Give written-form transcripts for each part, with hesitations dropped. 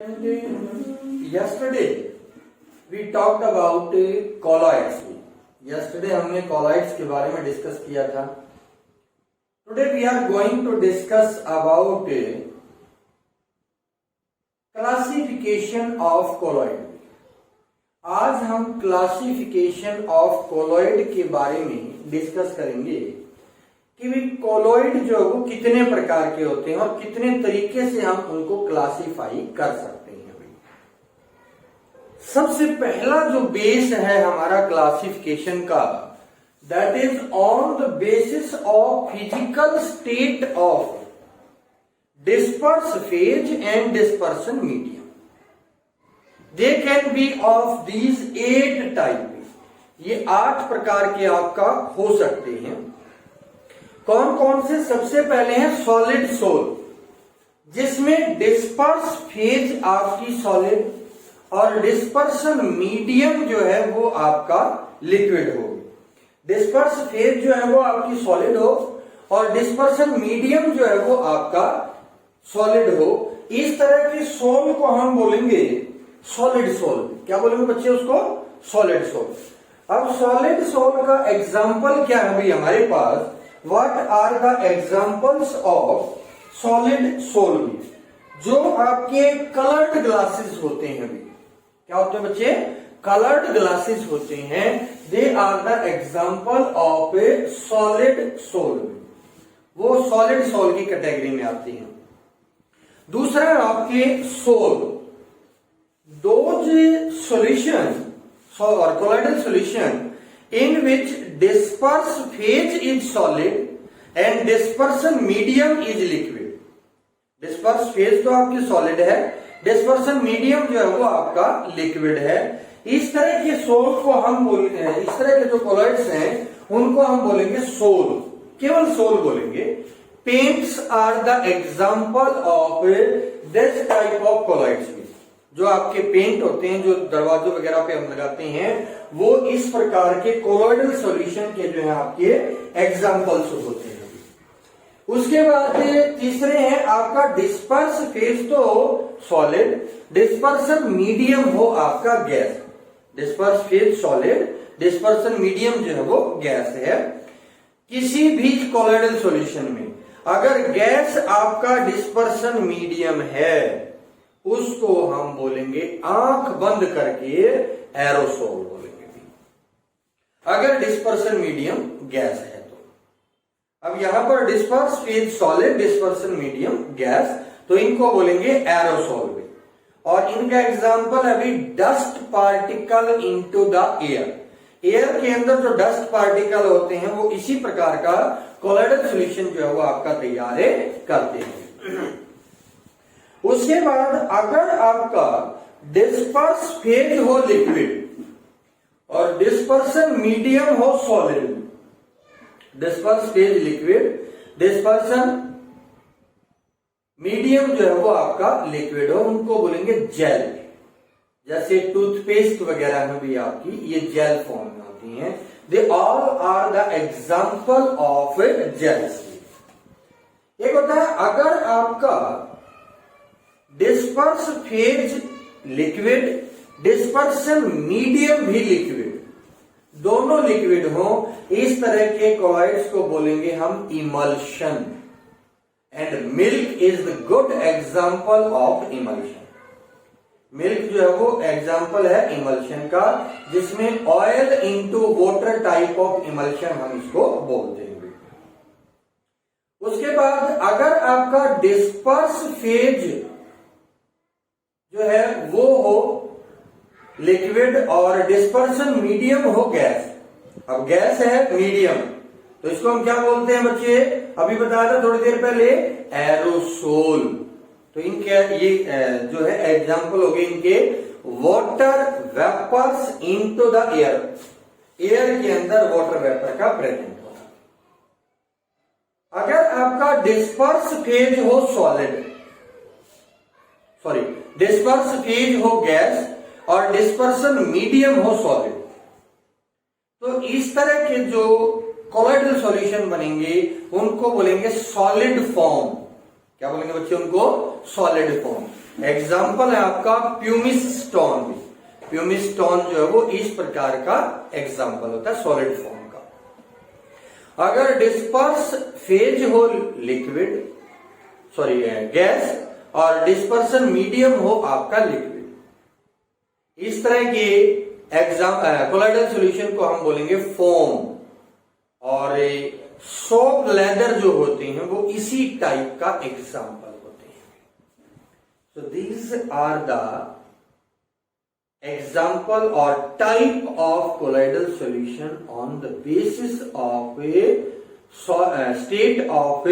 Yesterday we talked about colloids. Yesterday हमने colloids के बारे में डिस्कस किया था. Today we are going to discuss about classification of colloid. आज हम क्लासिफिकेशन ऑफ कोलॉइड के बारे में डिस्कस करेंगे कि भी कोलॉइड जो है वो कितने प्रकार के होते हैं और कितने तरीके से हम उनको क्लासिफाई कर सकते हैं. सबसे पहला जो बेस है हमारा क्लासिफिकेशन का, that is on the basis of physical state of disperse phase and dispersion medium. They can be of these 8 type. ये 8 प्रकार के आपका हो सकते हैं. कौन कौन से? सबसे पहले है सॉलिड सोल, जिसमें डिस्पर्स फेज आपकी सॉलिड और डिस्पर्सन मीडियम जो है वो आपका लिक्विड हो. डिस्पर्स फेज जो है वो आपकी सॉलिड हो और डिस्पर्सन मीडियम जो है वो आपका सॉलिड हो. इस तरह के सोल को हम बोलेंगे सॉलिड सोल. क्या बोलेंगे बच्चे उसको? Solid sol. अब सॉलिड सोल का एग्जाम्पल क्या है भाई हमारे पास? What are the examples of solid sol? जो आपके कलर्ड ग्लासेस होते हैं अभी. क्या होते हैं बच्चे? कलर्ड ग्लासेस होते हैं. They are the example of a solid sol. वो सॉलिड सोल की कैटेगरी में आती हैं. दूसरा आपके sol, those solution or colloidal solution in which disperse phase is solid and dispersion medium is liquid. disperse phase तो आपकी solid है, dispersion medium जो है वो आपका liquid है. इस तरह के सोल को हम बोलते हैं, इस तरह के जो colloids हैं उनको हम बोलेंगे सोल. केवल सोल बोलेंगे. Paints are the example of this type of colloids. जो आपके पेंट होते हैं जो दरवाजों वगैरह पे हम लगाते हैं वो इस प्रकार के कोलॉइडल सॉल्यूशन के जो है आपके एग्जांपल्स होते हैं. उसके बाद तीसरे हैं आपका डिस्पर्स फेज तो सॉलिड, डिस्पर्सन मीडियम हो आपका gas. Disperse phase solid, dispersion medium जो है वो गैस है. किसी भी कोलॉइडल सॉल्यूशन में अगर गैस आपका डिस्पर्सन मीडियम है उसको हम बोलेंगे आंख बंद करके एरोसोल बोलेंगे. अगर डिस्पर्सन मीडियम गैस है तो. अब यहां पर disperse phase solid, dispersion medium gas, तो इनको बोलेंगे एरोसोल भी. और इनका एग्जांपल अभी dust particle into the air. Air के अंदर जो डस्ट पार्टिकल होते हैं वो इसी प्रकार का कोलॉइडल सॉल्यूशन जो है वो आपका तैयार करते हैं. उसके बाद अगर आपका डिस्पर्स फेज हो लिक्विड और डिस्पर्सन मीडियम हो solid, disperse phase liquid, dispersion medium जो है वो आपका लिक्विड हो, उनको बोलेंगे जेल. जैसे टूथपेस्ट वगैरह में भी आपकी ये जेल फॉर्म में होती हैं. They all are the example of gels. एक होता है अगर आपका disperse phase liquid, dispersion medium भी लिक्विड, दोनों लिक्विड हो, इस तरह के कोलॉइड्स को बोलेंगे हम emulsion. And milk is the good example of emulsion. Milk जो है वो एग्जांपल है इमल्शन का, जिसमें oil into water type of emulsion हम इसको बोलते हैं. उसके बाद अगर आपका डिस्पर्स फेज जो है वो हो लिक्विड और डिस्पर्सन मीडियम हो गैस. अब गैस है मीडियम, तो इसको हम क्या बोलते हैं बच्चे? अभी बताया था थोड़ी देर पहले, एरोसोल. तो इनके ये जो है एग्जांपल हो गए इनके water vapours into the air. Air के अंदर वाटर वेपर का प्रेजेंट हो. अगर आपका डिस्पर्स फेज हो सॉलिड, सॉरी डिस्पर्स फेज हो गैस और डिस्पर्सन मीडियम हो सॉलिड, तो इस तरह के जो कोलॉइडल सॉल्यूशन बनेंगे उनको बोलेंगे सॉलिड फॉर्म. क्या बोलेंगे बच्चे उनको? Solid form. एग्जाम्पल है आपका प्यूमिस स्टोन। प्यूमिस स्टोन जो है वो इस प्रकार का एग्जाम्पल होता है सॉलिड फॉर्म का। अगर डिस्पर्स फेज हो लिक्विड गैस और डिस्पर्सन मीडियम हो आपका लिक्विड, इस तरह के कोलाइडल सॉल्यूशन को हम बोलेंगे फोम। और सॉफ्ट लेदर जो होते हैं वो इसी टाइप का एग्जाम्पल होते हैं। So these are the example और type of colloidal solution on the basis of a state of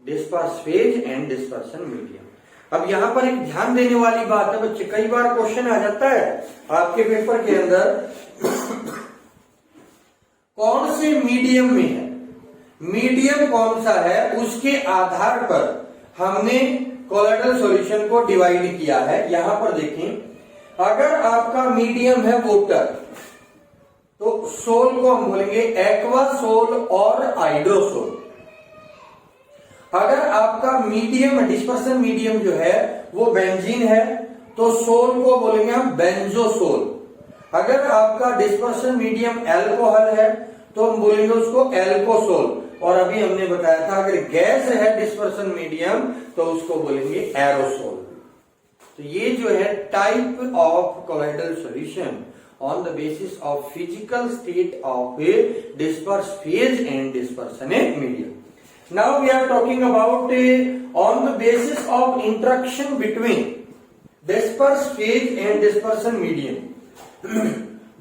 disperse phase and dispersion medium. अब यहां पर एक ध्यान देने वाली बात है बच्चे, कई बार क्वेश्चन आ जाता है आपके पेपर के अंदर कौन से मीडियम में है, मीडियम कौन सा है उसके आधार पर हमने कोलाइडल सॉल्यूशन को डिवाइड किया है। यहां पर देखें, अगर आपका मीडियम है वाटर तो सोल को हम बोलेंगे एक्वा सोल और हाइड्रोसोल। अगर आपका मीडियम डिस्पर्सन मीडियम जो है वो बेंजीन है तो सोल को बोलेंगे हम बेंजोसोल। अगर आपका डिस्पर्सन मीडियम अल्कोहल है तो हम बोलेंगे उसको एल्कोसोल। और अभी हमने बताया था अगर गैस है डिस्पर्सन मीडियम तो उसको बोलेंगे एरोसोल। तो ये जो है type of colloidal solution on the basis of physical state of A disperse phase and dispersion medium. Now we are talking about on the basis of interaction between disperse phase and dispersion medium.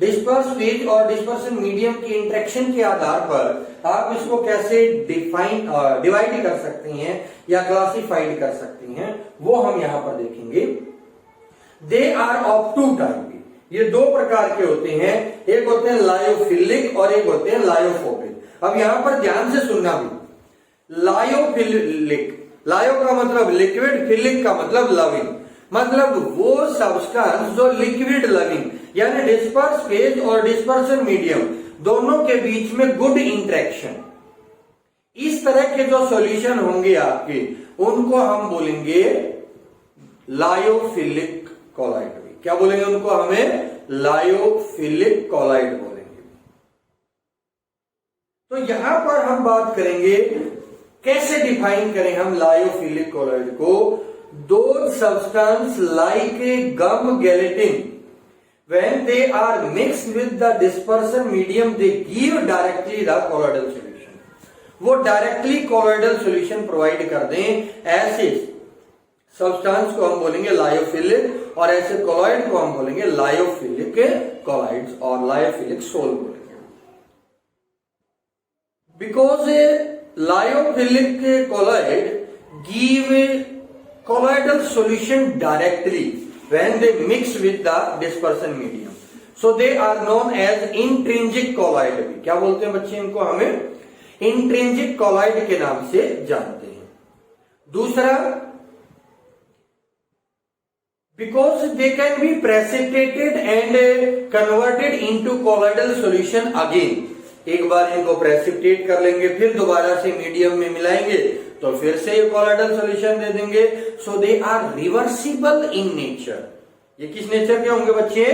Disperse phase और dispersion medium की interaction के आधार पर आप इसको कैसे divide कर सकते हैं या क्लासिफाइड कर सकते हैं वो हम यहां पर देखेंगे। They are of two type, ये दो प्रकार के होते हैं, एक होते हैं लायोफिलिक और एक होते हैं लायोफोबिक। अब यहां पर ध्यान से सुनना भी, लायोफिलिक, लायो का मतलब लिक्विड, फिलिक का मतलब लविंग, मतलब वो सब्सटेंस जो लिक्विड लविंग यानी डिस्पर्स फेज और डिस्पर्सन मीडियम दोनों के बीच में गुड इंटरेक्शन, इस तरह के जो सॉल्यूशन होंगे आपके उनको हम बोलेंगे लायोफिलिक कोलाइड। क्या बोलेंगे उनको, हमें लायोफिलिक कोलाइड बोलेंगे। तो यहां पर हम बात करेंगे कैसे डिफाइन करें हम लायोफिलिक कोलाइड को। दो substance like a gum gelatin when they are mixed with the dispersion medium they give directly the colloidal solution। वो डायरेक्टली कोलॉइडल सॉल्यूशन प्रोवाइड कर दें, ऐसे सब्सटेंस को हम बोलेंगे लायोफिलिक और ऐसे कोलॉइड को हम बोलेंगे लायोफिलिक कोलॉइड्स और लायोफिलिक सोल बोलेंगे। Because lyophilic colloid give colloidal solution directly when they mix with the dispersion medium, so they are known as intrinsic colloid। क्या बोलते हैं बच्चे इनको, हमें intrinsic colloid के नाम से जानते हैं। दूसरा, because they can be precipitated and converted into colloidal solution again। एक बार इनको प्रेसिपिटेट कर लेंगे फिर दोबारा से मीडियम में मिलाएंगे तो फिर से ये कोलॉइडल सॉल्यूशन दे देंगे। So they are reversible in nature. ये किस नेचर के होंगे बच्चे,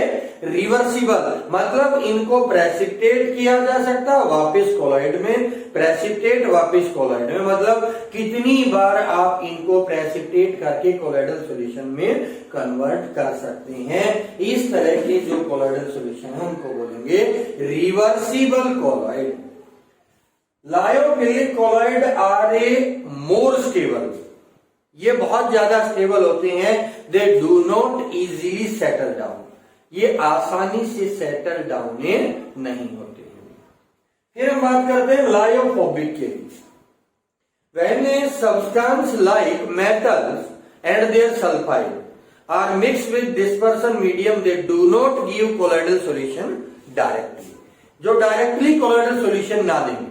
रिवर्सिबल, मतलब इनको प्रेसिपिटेट किया जा सकता है वापस कोलॉइड में, प्रेसिपिटेट वापस कोलॉइड में, मतलब कितनी बार आप इनको प्रेसिपिटेट करके कोलॉइडल सॉल्यूशन में कन्वर्ट कर सकते हैं। इस तरह के जो कोलॉइडल सॉल्यूशन है उनको बोलेंगे reversible colloid. Lyophilic colloid are a more stable, ये बहुत ज्यादा स्टेबल होते हैं। They do not easily settle down, ये आसानी से सेटल डाउन नहीं होते हैं। फिर हम बात करते हैं लायोफोबिक के। When a substance like metals and their sulphide are mixed with dispersion medium they do not give colloidal solution directly. जो डायरेक्टली कोलॉइडल सॉल्यूशन ना देंगे,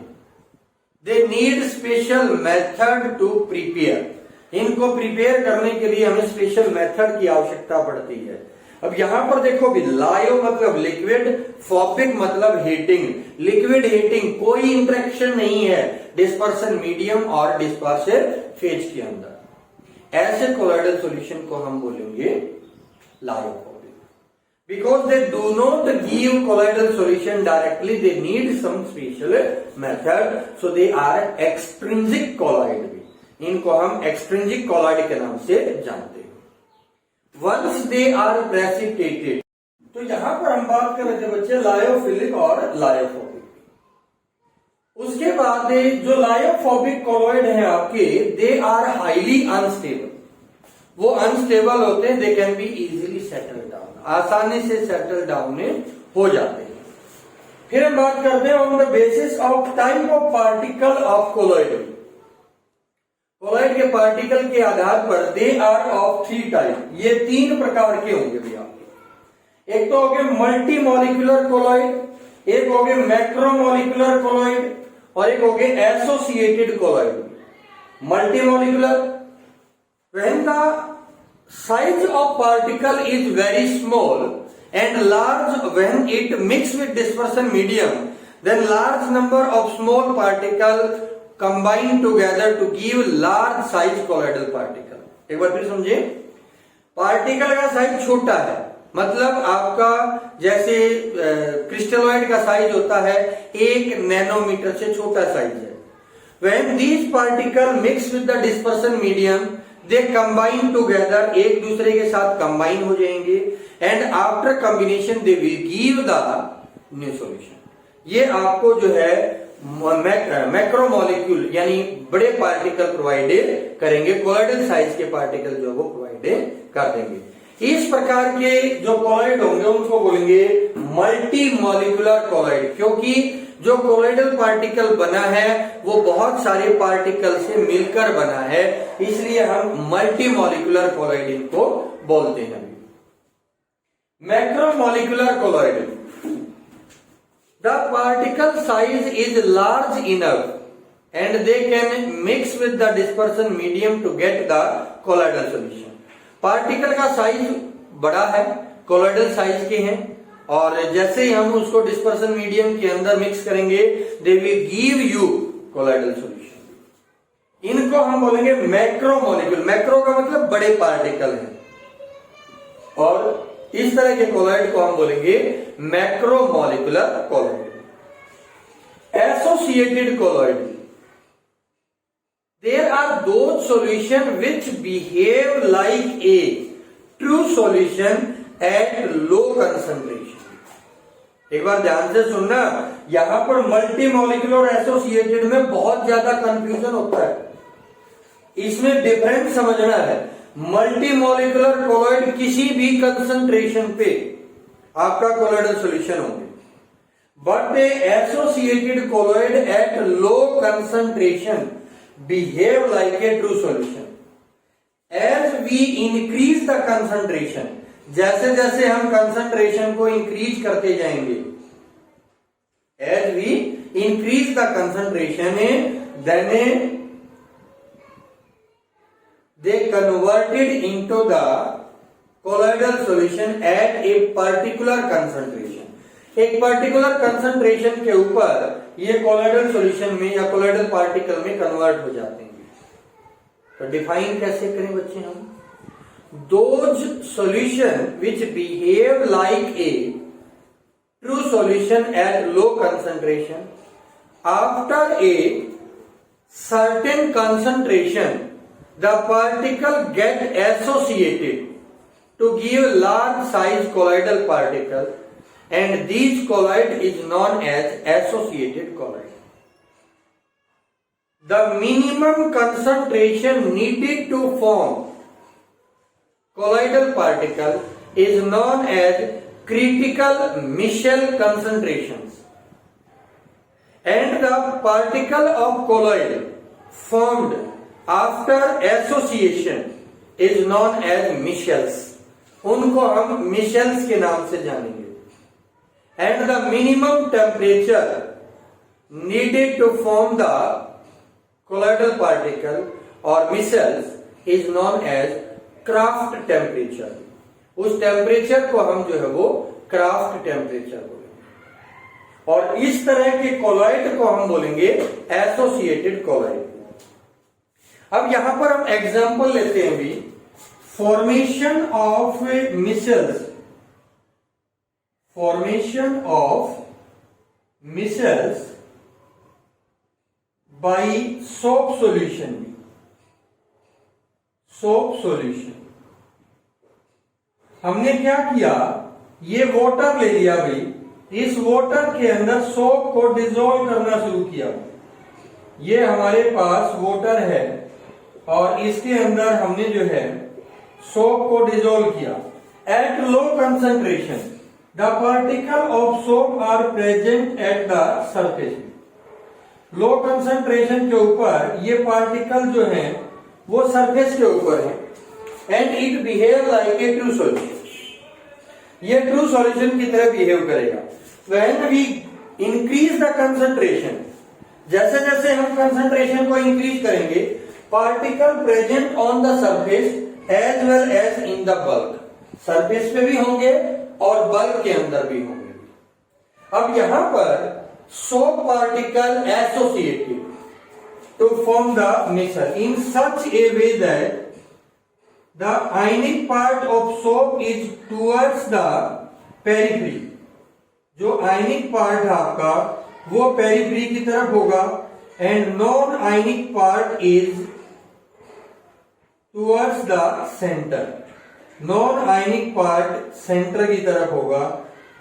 they need special method to prepare. इनको प्रिपेयर करने के लिए हमें special method की आवश्यकता पड़ती है। अब यहां पर देखो भी, लायो मतलब लिक्विड, फोबिक मतलब हीटिंग, लिक्विड हीटिंग, कोई इंटरेक्शन नहीं है डिस्पर्सन मीडियम और डिस्पर्सिव फेज के अंदर। ऐसे कोलॉइडल सॉल्यूशन को हम बोलेंगे lyophobic, because they do not give colloidal solution directly, they need some special method, so they are extrinsic colloid भी, इनको हम एक्सट्रिंसिक कोलॉइड के नाम से जानते हैं। वंस दे आर प्रेसिपिटेटेड, तो यहां पर हम बात कर रहे थे बच्चे लायोफिलिक और लायोफोबिक। उसके बाद जो लायोफोबिक कोलॉइड है आपके, दे आर हाईली अनस्टेबल, वो अनस्टेबल होते हैं, they can be easily settle down, आसानी से सेटल डाउन हो जाते हैं। फिर हम बात करते हैं on the basis of type of particle of colloid, colloid के पार्टिकल के आधार पर दे आर ऑफ 3 टाइप, ये 3 प्रकार के होंगे भैया आपके। एक तो हो गए मल्टी मॉलिक्यूलर कोलॉइड, एक हो गए मैक्रोमोलिकुलर कोलॉइड, और एक हो गए associated colloid. Multi molecular, when the size of particle is very small and large when it mix with dispersion medium, then large number of small particle combine together to give large size colloidal particle. एक बार फिर समझे, particle का size छोटा है, मतलब आपका जैसे क्रिस्टलॉइड का साइज होता है 1 नैनोमीटर से छोटा साइज है। When these particle mix with the dispersion medium, they combine together, एक दूसरे के साथ कंबाइन हो जाएंगे, and after combination they will give the new solution. ये आपको जो है मैक्रोमोलिक्यूल यानी बड़े पार्टिकल प्रोवाइड करेंगे, कोलॉइडल साइज के पार्टिकल जो वो प्रोवाइड कर देंगे। इस प्रकार के जो कोलॉइड होंगे उनको बोलेंगे मल्टी मॉलिक्यूलर कोलॉइड, क्योंकि जो कोलॉइडल पार्टिकल बना है वो बहुत सारे पार्टिकल से मिलकर बना है, इसलिए हम मल्टी मॉलिक्यूलर कोलॉइड इनको बोलते हैं। Macromolecular colloid, the particle size is large enough and they can mix with the dispersion medium to get the colloidal solution. Particle का साइज बड़ा है, कोलॉइडल साइज के हैं, और जैसे ही हम उसको डिस्पर्सन मीडियम के अंदर मिक्स करेंगे, they will give you colloidal solution. इनको हम बोलेंगे मैक्रोमोलिक्यूल, मैक्रो का मतलब बड़े पार्टिकल हैं, और इस तरह के कोलॉइड को हम बोलेंगे macromolecular colloid. Associated colloid, there are those solution which behave like a true solution at low concentration। एक बार ध्यान से सुनना, यहां पर मल्टी मॉलिक्यूलर और एसोसिएटेड में बहुत ज्यादा कंफ्यूजन होता है, इसमें डिफरेंस समझना है। मल्टी मॉलिक्यूलर कोलॉइड किसी भी कंसंट्रेशन पे आपका कोलॉइडल सॉल्यूशन होंगे, but associated colloid eight low concentration behave like a true solution। as we increase the concentration, जैसे जैसे हम concentration को increase करते जाएंगे, as we increase the concentration, then they converted into the colloidal solution at a particular concentration। एक particular concentration के ऊपर ये कोलॉइडल सॉल्यूशन में या कोलॉइडल पार्टिकल में कन्वर्ट हो जाते हैं। तो डिफाइन कैसे करें बच्चे हम, those solution which behave like a true solution at low concentration, after a certain concentration the particle get associated to give large size colloidal particle, and these colloid is known as associated colloid। The minimum concentration needed to form colloidal particle is known as critical Michel concentrations, and the particle of colloid formed after association is known as Michels। उनको हम Michels के नाम से जानेंगे। And the minimum temperature needed to form the colloidal particle or micelles is known as Kraft temperature। उस temperature को हम जो है वो क्राफ्ट टेम्परेचर बोलेंगे, और इस तरह के कोलॉइड को हम बोलेंगे एसोसिएटेड कोलॉइड। अब यहां पर हम एग्जांपल लेते हैं अभी, formation of micelles, formation of micelles by soap solution, soap solution. हमने क्या किया, ये वाटर ले लिया भाई, इस वाटर के अंदर सोप को डिसॉल्व करना शुरू किया। ये हमारे पास वाटर है और इसके अंदर हमने जो है सोप को डिसॉल्व किया। At low concentration the particle of soap are present at the surface. Low concentration के ऊपर ये पार्टिकल जो है वो सरफेस के ऊपर है and it behave like a true solution. ये ट्रू सॉल्यूशन की तरह बिहेव करेगा। When we increase the concentration, जैसे जैसे हम कंसंट्रेशन को इंक्रीज करेंगे, particle present on the surface as well as in the bulk, surface पे भी होंगे और बल्क के अंदर भी होंगे। अब यहां पर soap particle associated to form the micelle in such a way that the ionic part of soap is towards the periphery। जो आयनिक पार्ट है आपका वो पेरिफेरी की तरफ होगा and non ionic part is towards the centre. Non ionic part centre की तरफ होगा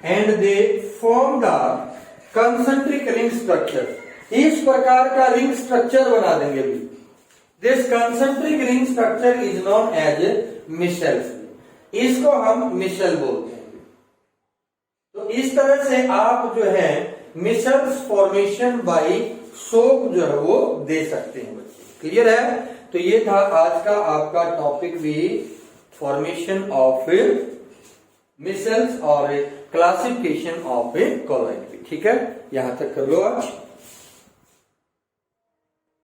and they form the concentric ring structure. इस प्रकार का रिंग स्ट्रक्चर बना देंगे भी। This concentric ring structure is known as micelles. इसको हम मिसेल बोलते हैं। तो इस तरह से आप जो है मिसेल्स फॉर्मेशन बाय सोप जो है वो दे सकते हैं बच्चे। क्लियर है? तो ये था आज का आपका टॉपिक भी, फॉर्मेशन ऑफ मिसेल्स और क्लासिफिकेशन ऑफ ए कॉलॉइड। ठीक है, यहां तक कर लो आज।